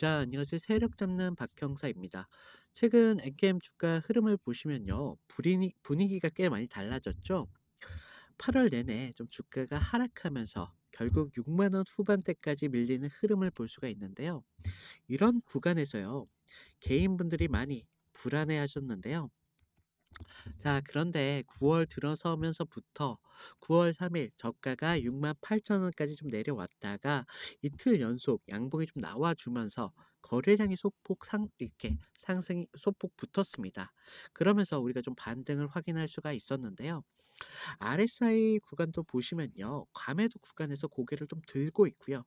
자, 안녕하세요. 세력 잡는 박형사입니다. 최근 엔게임 주가 흐름을 보시면요. 분위기가 꽤 많이 달라졌죠? 8월 내내 좀 주가가 하락하면서 결국 6만 원 후반대까지 밀리는 흐름을 볼 수가 있는데요. 이런 구간에서요. 개인분들이 많이 불안해 하셨는데요. 자, 그런데 9월 들어서면서부터 9월 3일 저가가 6만 8천 원까지 좀 내려왔다가 이틀 연속 양봉이 좀 나와주면서 거래량이 소폭 이렇게 상승이 소폭 붙었습니다. 그러면서 우리가 좀 반등을 확인할 수가 있었는데요. RSI 구간도 보시면요. 과매도 구간에서 고개를 좀 들고 있고요.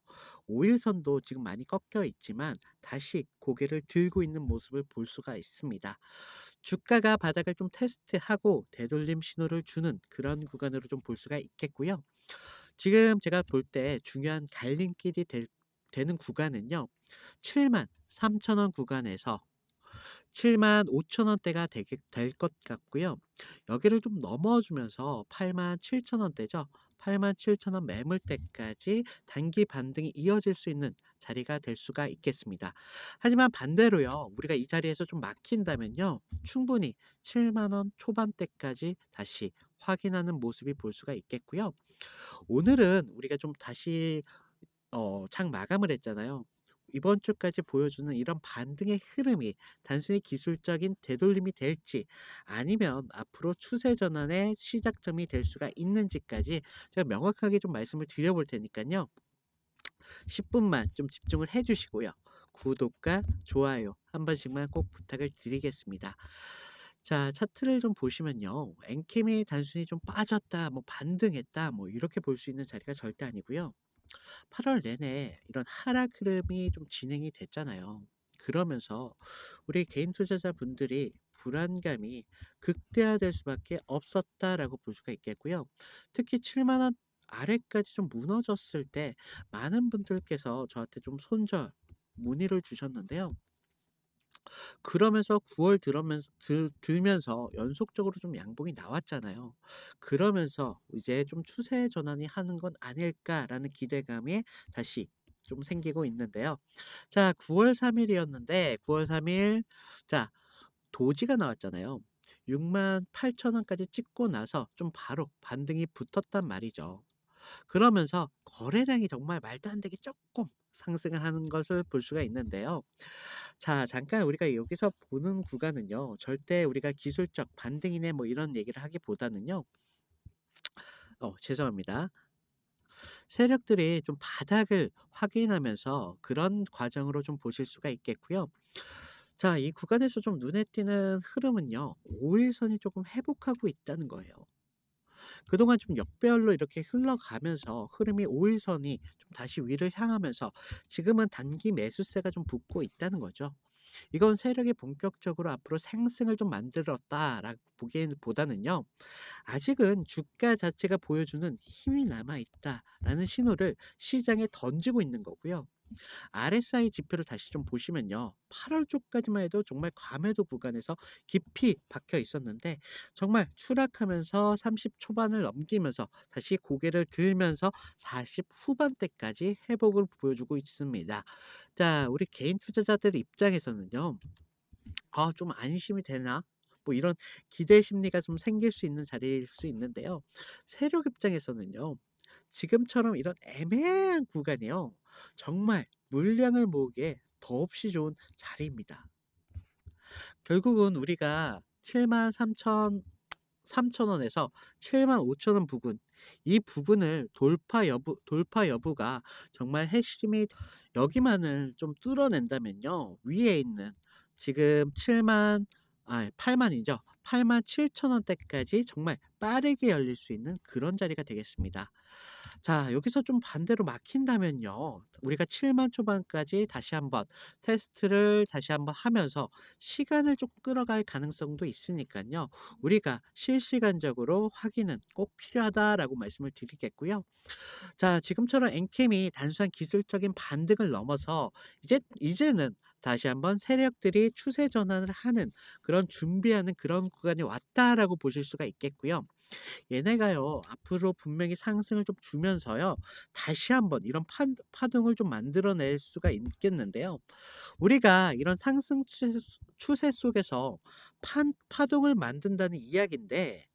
5일선도 지금 많이 꺾여 있지만 다시 고개를 들고 있는 모습을 볼 수가 있습니다. 주가가 바닥을 좀 테스트하고 되돌림 신호를 주는 그런 구간으로 좀 볼 수가 있겠고요. 지금 제가 볼 때 중요한 갈림길이 되는 구간은요. 7만 3천 원 구간에서 7만 5천 원대가 될 것 같고요. 여기를 좀 넘어주면서 8만 7천 원대죠. 8만 7천 원 매물대까지 단기 반등이 이어질 수 있는 자리가 될 수가 있겠습니다. 하지만 반대로요. 우리가 이 자리에서 좀 막힌다면요. 충분히 7만 원 초반대까지 다시 확인하는 모습이 볼 수가 있겠고요. 오늘은 우리가 좀 다시 장 마감을 했잖아요. 이번 주까지 보여주는 이런 반등의 흐름이 단순히 기술적인 되돌림이 될지 아니면 앞으로 추세 전환의 시작점이 될 수가 있는지까지 제가 명확하게 좀 말씀을 드려볼 테니까요. 10분만 좀 집중을 해 주시고요. 구독과 좋아요 한 번씩만 꼭 부탁을 드리겠습니다. 자, 차트를 좀 보시면요. 엔캠이 단순히 좀 빠졌다, 뭐 반등했다, 뭐 이렇게 볼 수 있는 자리가 절대 아니고요. 8월 내내 이런 하락 흐름이 좀 진행이 됐잖아요. 그러면서 우리 개인 투자자분들이 불안감이 극대화될 수밖에 없었다라고 볼 수가 있겠고요. 특히 7만 원 아래까지 좀 무너졌을 때 많은 분들께서 저한테 좀 손절 문의를 주셨는데요. 그러면서 9월 들면서 연속적으로 좀 양봉이 나왔잖아요. 그러면서 이제 좀 '추세 전환이 하는 건 아닐까.'라는 기대감이 다시 좀 생기고 있는데요. 자, 9월 3 일이었는데 9월 3일 자, 도지가 나왔잖아요. 6만 8천 원까지 찍고 나서 좀 바로 반등이 붙었단 말이죠. 그러면서 거래량이 정말 말도 안 되게 조금 상승을 하는 것을 볼 수가 있는데요. 자, 잠깐 우리가 여기서 보는 구간은요. 절대 우리가 기술적 반등이네 뭐 이런 얘기를 하기보다는요. 죄송합니다. 세력들이 좀 바닥을 확인하면서 그런 과정으로 좀 보실 수가 있겠고요. 자, 이 구간에서 좀 눈에 띄는 흐름은요. 5일선이 조금 회복하고 있다는 거예요. 그동안 좀 역배열로 이렇게 흘러가면서 흐름이 5일선이 좀 다시 위를 향하면서 지금은 단기 매수세가 좀 붙고 있다는 거죠. 이건 세력이 본격적으로 앞으로 상승을 좀 만들었다라고 보기보다는요. 아직은 주가 자체가 보여주는 힘이 남아 있다라는 신호를 시장에 던지고 있는 거고요. RSI 지표를 다시 좀 보시면요. 8월 쪽까지만 해도 정말 과매도 구간에서 깊이 박혀 있었는데 정말 추락하면서 30 초반을 넘기면서 다시 고개를 들면서 40 후반대까지 회복을 보여주고 있습니다. 자, 우리 개인 투자자들 입장에서는요. 좀 안심이 되나? 뭐 이런 기대 심리가 좀 생길 수 있는 자리일 수 있는데요. 세력 입장에서는요. 지금처럼 이런 애매한 구간이요. 정말 물량을 모으기에 더없이 좋은 자리입니다. 결국은 우리가 7만 3천 원에서 7만 5천 원 부근, 이 부분을 돌파 여부가 정말 핵심이 여기만을 좀 뚫어낸다면요. 위에 있는 지금 8만이죠. 8만 7천 원대까지 정말 빠르게 열릴 수 있는 그런 자리가 되겠습니다. 자, 여기서 좀 반대로 막힌다면요. 우리가 7만 초반까지 다시 한번 테스트를 다시 한번 하면서 시간을 좀 끌어갈 가능성도 있으니까요. 우리가 실시간적으로 확인은 꼭 필요하다라고 말씀을 드리겠고요. 자, 지금처럼 엔캠이 단순한 기술적인 반등을 넘어서 이제는 다시 한번 세력들이 추세 전환을 하는 그런 준비하는 그런 구간이 왔다라고 보실 수가 있겠고요. 얘네가요, 앞으로 분명히 상승을 좀 주면서요, 다시 한번 이런 파동을 좀 만들어낼 수가 있겠는데요. 우리가 이런 상승 추세 속에서 파동을 만든다는 이야기인데,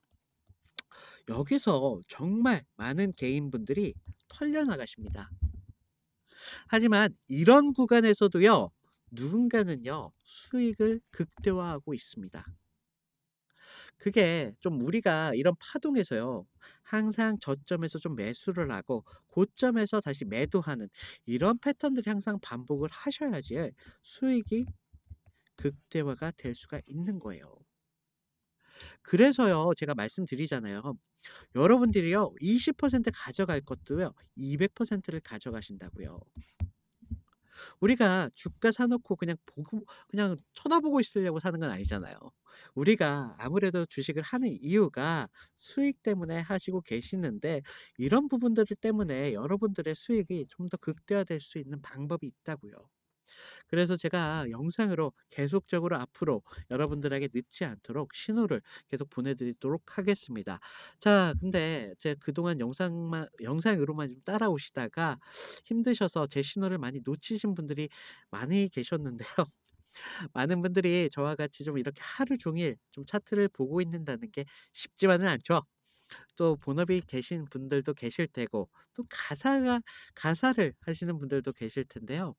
여기서 정말 많은 개인분들이 털려나가십니다. 하지만 이런 구간에서도요, 누군가는요, 수익을 극대화하고 있습니다. 그게 좀 우리가 이런 파동에서요, 항상 저점에서 좀 매수를 하고 고점에서 다시 매도하는 이런 패턴들이 항상 반복을 하셔야지 수익이 극대화가 될 수가 있는 거예요. 그래서요, 제가 말씀드리잖아요. 여러분들이요, 20% 가져갈 것도요, 200%를 가져가신다고요. 우리가 주가 사 놓고 그냥 보고 그냥 쳐다보고 있으려고 사는 건 아니잖아요. 우리가 아무래도 주식을 하는 이유가 수익 때문에 하시고 계시는데, 이런 부분들 때문에 여러분들의 수익이 좀 더 극대화될 수 있는 방법이 있다고요. 그래서 제가 영상으로 계속적으로 앞으로 여러분들에게 늦지 않도록 신호를 계속 보내드리도록 하겠습니다. 자, 근데 제가 그동안 영상으로만 좀 따라오시다가 힘드셔서 제 신호를 많이 놓치신 분들이 많이 계셨는데요. 많은 분들이 저와 같이 좀 이렇게 하루 종일 좀 차트를 보고 있는다는 게 쉽지만은 않죠. 또 본업이 계신 분들도 계실 테고, 또 가사를 하시는 분들도 계실 텐데요.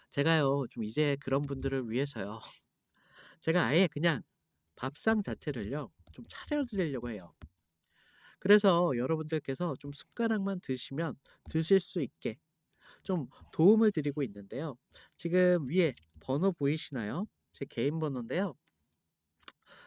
제가요, 좀 이제 그런 분들을 위해서요, 제가 아예 그냥 밥상 자체를요, 좀 차려 드리려고 해요. 그래서 여러분들께서 좀 숟가락만 드시면 드실 수 있게 좀 도움을 드리고 있는데요. 지금 위에 번호 보이시나요? 제 개인 번호인데요.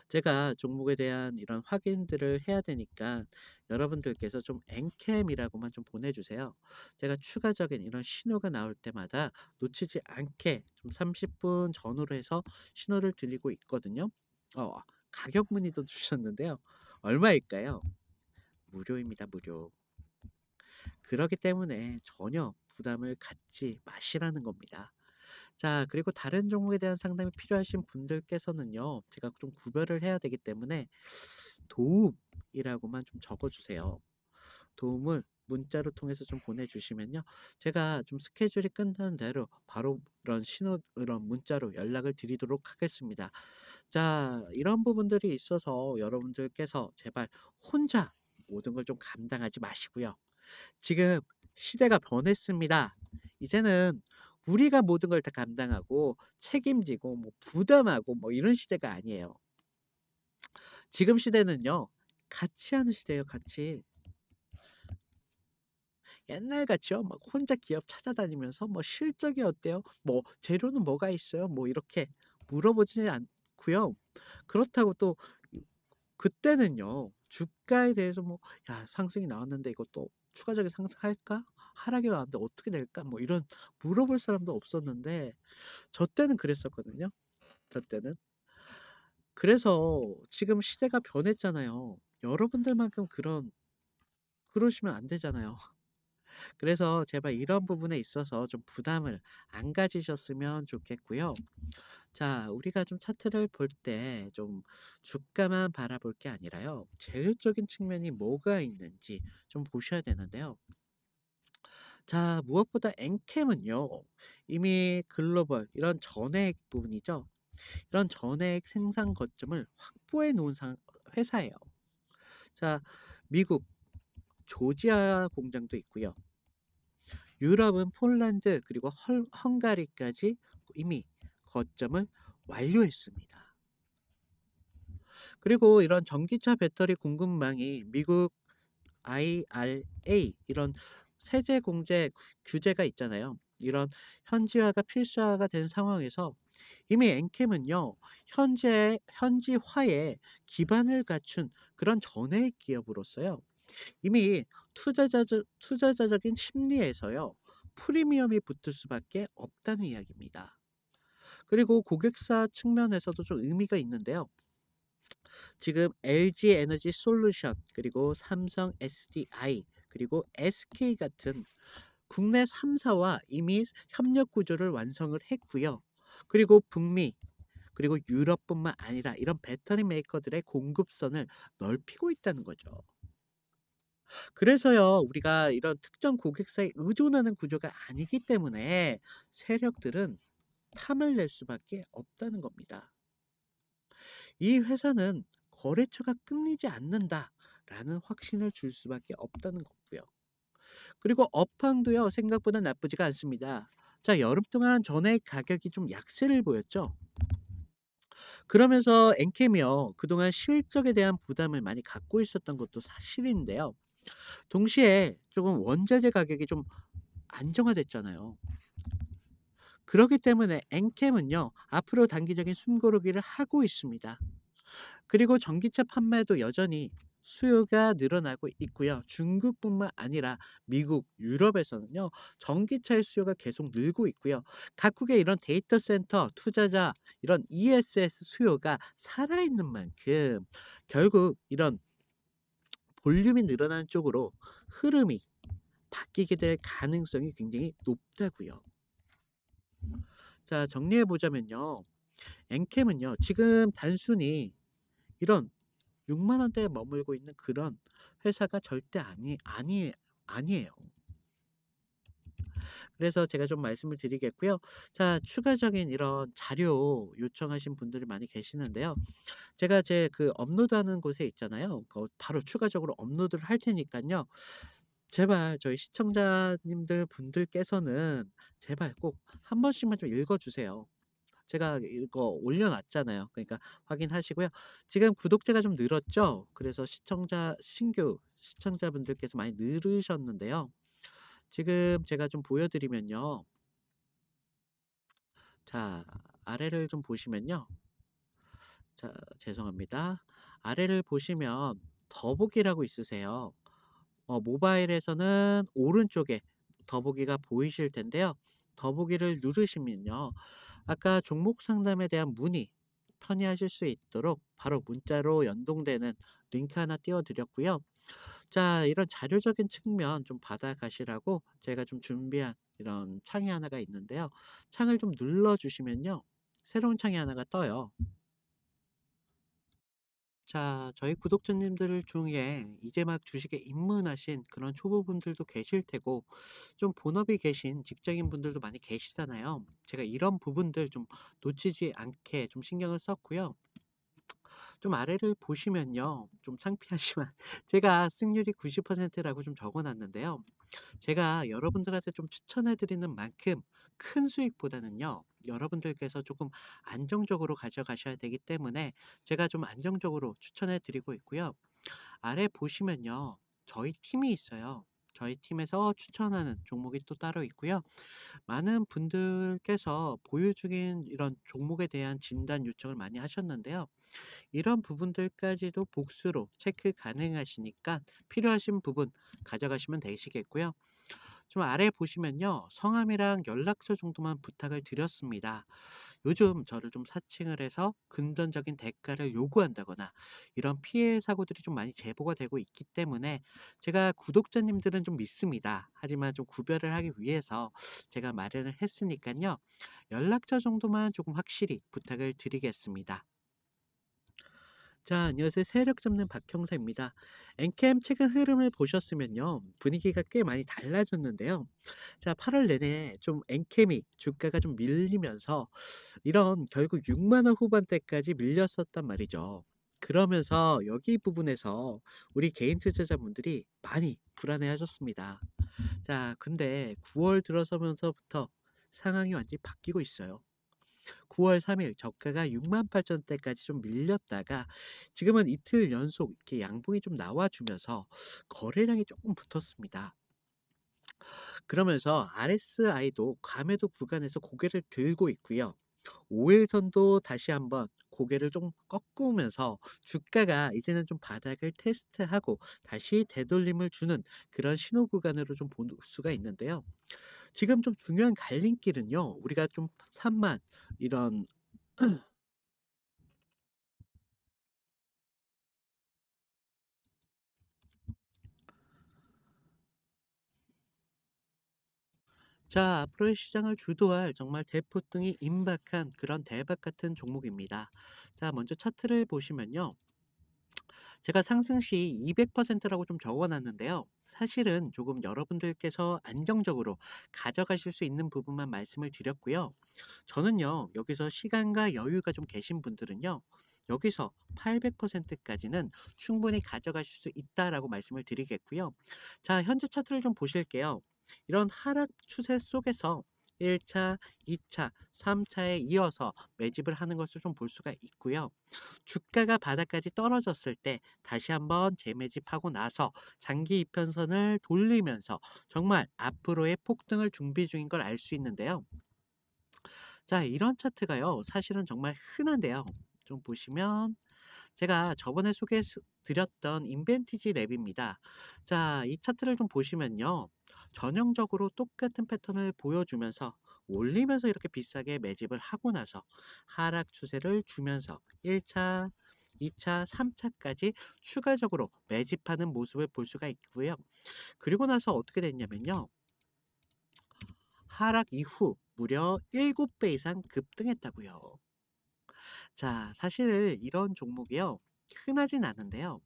제가 종목에 대한 이런 확인들을 해야 되니까 여러분들께서 좀 엔캠이라고만 좀 보내주세요. 제가 추가적인 이런 신호가 나올 때마다 놓치지 않게 좀 30분 전후로 해서 신호를 드리고 있거든요. 어, 가격 문의도 주셨는데요. 얼마일까요? 무료입니다, 무료. 그렇기 때문에 전혀 부담을 갖지 마시라는 겁니다. 자, 그리고 다른 종목에 대한 상담이 필요하신 분들께서는요, 제가 좀 구별을 해야 되기 때문에 도움이라고만 좀 적어주세요. 도움을 문자로 통해서 좀 보내주시면요, 제가 좀 스케줄이 끝나는 대로 바로 이런 문자로 연락을 드리도록 하겠습니다. 자, 이런 부분들이 있어서 여러분들께서 제발 혼자 모든 걸 좀 감당하지 마시고요. 지금 시대가 변했습니다. 이제는 우리가 모든 걸 다 감당하고 책임지고 뭐 부담하고 뭐 이런 시대가 아니에요. 지금 시대는요, 같이 하는 시대예요, 같이. 옛날같이요, 막 혼자 기업 찾아다니면서 뭐 "실적이 어때요? 뭐 재료는 뭐가 있어요?" 뭐 이렇게 물어보지 않고요. 그렇다고 또 그때는요, 주가에 대해서 뭐 "야, 상승이 나왔는데 이것도 추가적인 상승할까? 하락이 나왔는데 어떻게 될까?" 뭐 이런 물어볼 사람도 없었는데, 저 때는 그랬었거든요, 저 때는. 그래서 지금 시대가 변했잖아요. 여러분들만큼 그러시면 안 되잖아요. 그래서 제발 이런 부분에 있어서 좀 부담을 안 가지셨으면 좋겠고요. 자, 우리가 좀 차트를 볼 때 좀 주가만 바라볼 게 아니라요, 재료적인 측면이 뭐가 있는지 좀 보셔야 되는데요. 자, 무엇보다 엔캠은요, 이미 글로벌 이런 전해액 부분이죠. 이런 전해액 생산 거점을 확보해 놓은 회사예요. 자, 미국 조지아 공장도 있고요. 유럽은 폴란드 그리고 헝가리까지 이미 거점을 완료했습니다. 그리고 이런 전기차 배터리 공급망이 미국 IRA 이런 세제 공제 규제가 있잖아요. 이런 현지화가 필수화가 된 상황에서 이미 엔캠은요, 현지화에 기반을 갖춘 그런 전액 기업으로서요, 이미 투자자적인 심리에서요, 프리미엄이 붙을 수밖에 없다는 이야기입니다. 그리고 고객사 측면에서도 좀 의미가 있는데요. 지금 LG 에너지 솔루션 그리고 삼성 SDI 그리고 SK 같은 국내 3사와 이미 협력 구조를 완성을 했고요. 그리고 북미 그리고 유럽뿐만 아니라 이런 배터리 메이커들의 공급선을 넓히고 있다는 거죠. 그래서요, 우리가 이런 특정 고객사에 의존하는 구조가 아니기 때문에 세력들은 탐을 낼 수밖에 없다는 겁니다. 이 회사는 거래처가 끊이지 않는다라는 확신을 줄 수밖에 없다는 거고요. 그리고 업황도요, 생각보다 나쁘지가 않습니다. 자, 여름 동안 전해 가격이 좀 약세를 보였죠. 그러면서 엔캠이요, 그동안 실적에 대한 부담을 많이 갖고 있었던 것도 사실인데요. 동시에 조금 원자재 가격이 좀 안정화됐잖아요. 그렇기 때문에 엔캠은요, 앞으로 단기적인 숨고르기를 하고 있습니다. 그리고 전기차 판매도 여전히 수요가 늘어나고 있고요. 중국뿐만 아니라 미국, 유럽에서는요, 전기차의 수요가 계속 늘고 있고요. 각국의 이런 데이터 센터 투자자, 이런 ESS 수요가 살아있는 만큼 결국 이런 볼륨이 늘어나는 쪽으로 흐름이 바뀌게 될 가능성이 굉장히 높다고요. 자, 정리해 보자면요. 엔캠은요, 지금 단순히 이런 6만 원대에 머물고 있는 그런 회사가 절대 아니에요. 그래서 제가 좀 말씀을 드리겠고요. 자, 추가적인 이런 자료 요청하신 분들이 많이 계시는데요. 제가 제 그 업로드하는 곳에 있잖아요. 바로 추가적으로 업로드를 할 테니깐요. 제발 저희 시청자님들 분들께서는 제발 꼭 한 번씩만 좀 읽어 주세요. 제가 이거 올려 놨잖아요. 그러니까 확인하시고요. 지금 구독자가 좀 늘었죠? 그래서 신규 시청자분들께서 많이 늘으셨는데요. 지금 제가 좀 보여 드리면요. 자, 아래를 좀 보시면요. 자, 죄송합니다. 아래를 보시면 더보기라고 있으세요. 모바일에서는 오른쪽에 더보기가 보이실 텐데요. 더보기를 누르시면요. 아까 종목 상담에 대한 문의 편의하실 수 있도록 바로 문자로 연동되는 링크 하나 띄워 드렸고요. 자, 이런 자료적인 측면 좀 받아가시라고 제가 좀 준비한 이런 창이 하나가 있는데요. 창을 좀 눌러 주시면요. 새로운 창이 하나가 떠요. 자, 저희 구독자님들 중에 이제 막 주식에 입문하신 그런 초보분들도 계실 테고, 좀 본업이 계신 직장인분들도 많이 계시잖아요. 제가 이런 부분들 좀 놓치지 않게 좀 신경을 썼고요. 좀 아래를 보시면요. 좀 창피하지만 제가 승률이 90%라고 좀 적어 놨는데요. 제가 여러분들한테 좀 추천해 드리는 만큼 큰 수익보다는요. 여러분들께서 조금 안정적으로 가져가셔야 되기 때문에 제가 좀 안정적으로 추천해 드리고 있고요. 아래 보시면요. 저희 팀이 있어요. 저희 팀에서 추천하는 종목이 또 따로 있고요. 많은 분들께서 보유 중인 이런 종목에 대한 진단 요청을 많이 하셨는데요. 이런 부분들까지도 복수로 체크 가능하시니까 필요하신 부분 가져가시면 되시겠고요. 좀 아래 보시면요. 성함이랑 연락처 정도만 부탁을 드렸습니다. 요즘 저를 좀 사칭을 해서 금전적인 대가를 요구한다거나 이런 피해 사고들이 좀 많이 제보가 되고 있기 때문에 제가 구독자님들은 좀 믿습니다. 하지만 좀 구별을 하기 위해서 제가 마련을 했으니까요. 연락처 정도만 조금 확실히 부탁을 드리겠습니다. 자, 안녕하세요. 세력 잡는 박형사입니다. 엔캠 최근 흐름을 보셨으면요. 분위기가 꽤 많이 달라졌는데요. 자, 8월 내내 좀 엔캠이 주가가 좀 밀리면서 이런 결국 6만 원 후반대까지 밀렸었단 말이죠. 그러면서 여기 부분에서 우리 개인 투자자분들이 많이 불안해하셨습니다. 자, 근데 9월 들어서면서부터 상황이 완전히 바뀌고 있어요. 9월 3일 저가가 68,000대까지 좀 밀렸다가 지금은 이틀 연속 이렇게 양봉이 좀 나와주면서 거래량이 조금 붙었습니다. 그러면서 RSI도 과매도 구간에서 고개를 들고 있고요. 5일선도 다시 한번 고개를 좀 꺾으면서 주가가 이제는 좀 바닥을 테스트하고 다시 되돌림을 주는 그런 신호 구간으로 좀 볼 수가 있는데요. 지금 좀 중요한 갈림길은요. 우리가 좀 3만 이런 자, 앞으로의 시장을 주도할 정말 대폭등이 임박한 그런 대박 같은 종목입니다. 자, 먼저 차트를 보시면요. 제가 상승 시 200%라고 좀 적어 놨는데요. 사실은 조금 여러분들께서 안정적으로 가져가실 수 있는 부분만 말씀을 드렸고요. 저는요, 여기서 시간과 여유가 좀 계신 분들은요, 여기서 800%까지는 충분히 가져가실 수 있다라고 말씀을 드리겠고요. 자, 현재 차트를 좀 보실게요. 이런 하락 추세 속에서 1차, 2차, 3차에 이어서 매집을 하는 것을 좀 볼 수가 있고요. 주가가 바닥까지 떨어졌을 때 다시 한번 재매집하고 나서 장기 이평선을 돌리면서 정말 앞으로의 폭등을 준비 중인 걸 알 수 있는데요. 자, 이런 차트가요, 사실은 정말 흔한데요. 좀 보시면 제가 저번에 드렸던 인벤티지 랩입니다. 자, 이 차트를 좀 보시면요. 전형적으로 똑같은 패턴을 보여주면서 올리면서 이렇게 비싸게 매집을 하고 나서 하락 추세를 주면서 1차, 2차, 3차까지 추가적으로 매집하는 모습을 볼 수가 있고요. 그리고 나서 어떻게 됐냐면요. 하락 이후 무려 7배 이상 급등했다고요. 자, 사실 이런 종목이요. 흔하진 않은데요.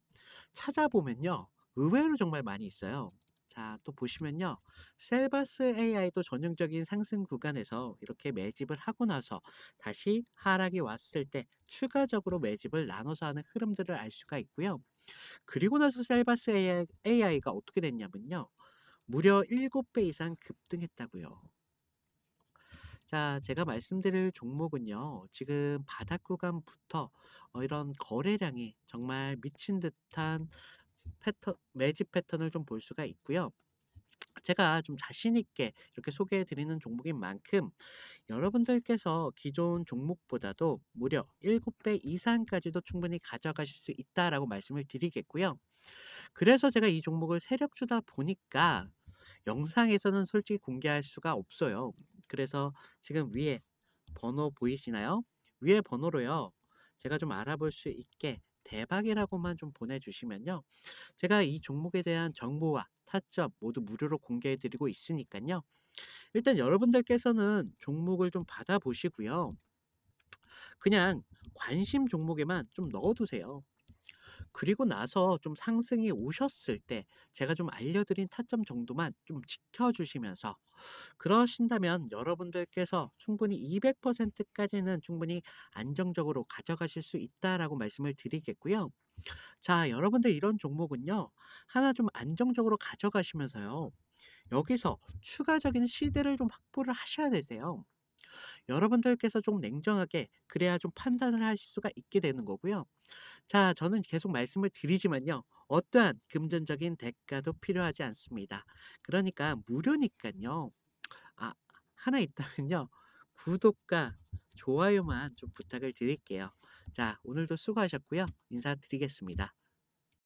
찾아보면요. 의외로 정말 많이 있어요. 자, 또 보시면요. 셀바스 AI도 전형적인 상승 구간에서 이렇게 매집을 하고 나서 다시 하락이 왔을 때 추가적으로 매집을 나눠서 하는 흐름들을 알 수가 있고요. 그리고 나서 셀바스 AI가 어떻게 됐냐면요. 무려 7배 이상 급등했다고요. 자, 제가 말씀드릴 종목은요. 지금 바닥 구간부터 이런 거래량이 정말 미친 듯한 매집 패턴을 좀 볼 수가 있고요. 제가 좀 자신 있게 이렇게 소개해 드리는 종목인 만큼 여러분들께서 기존 종목보다도 무려 7배 이상까지도 충분히 가져가실 수 있다라고 말씀을 드리겠고요. 그래서 제가 이 종목을 세력 주다 보니까 영상에서는 솔직히 공개할 수가 없어요. 그래서 지금 위에 번호 보이시나요? 위에 번호로요. 제가 좀 알아볼 수 있게 대박이라고만 좀 보내주시면요. 제가 이 종목에 대한 정보와 타점 모두 무료로 공개해 드리고 있으니까요. 일단 여러분들께서는 종목을 좀 받아보시고요. 그냥 관심 종목에만 좀 넣어두세요. 그리고 나서 좀 상승이 오셨을 때 제가 좀 알려드린 타점 정도만 좀 지켜주시면서 그러신다면 여러분들께서 충분히 200%까지는 충분히 안정적으로 가져가실 수 있다라고 말씀을 드리겠고요. 자, 여러분들 이런 종목은요. 하나 좀 안정적으로 가져가시면서요. 여기서 추가적인 시대를 좀 확보를 하셔야 되세요. 여러분들께서 좀 냉정하게 그래야 좀 판단을 하실 수가 있게 되는 거고요. 자, 저는 계속 말씀을 드리지만요. 어떠한 금전적인 대가도 필요하지 않습니다. 그러니까 무료니까요. 아, 하나 있다면요. 구독과 좋아요만 좀 부탁을 드릴게요. 자, 오늘도 수고하셨고요. 인사드리겠습니다.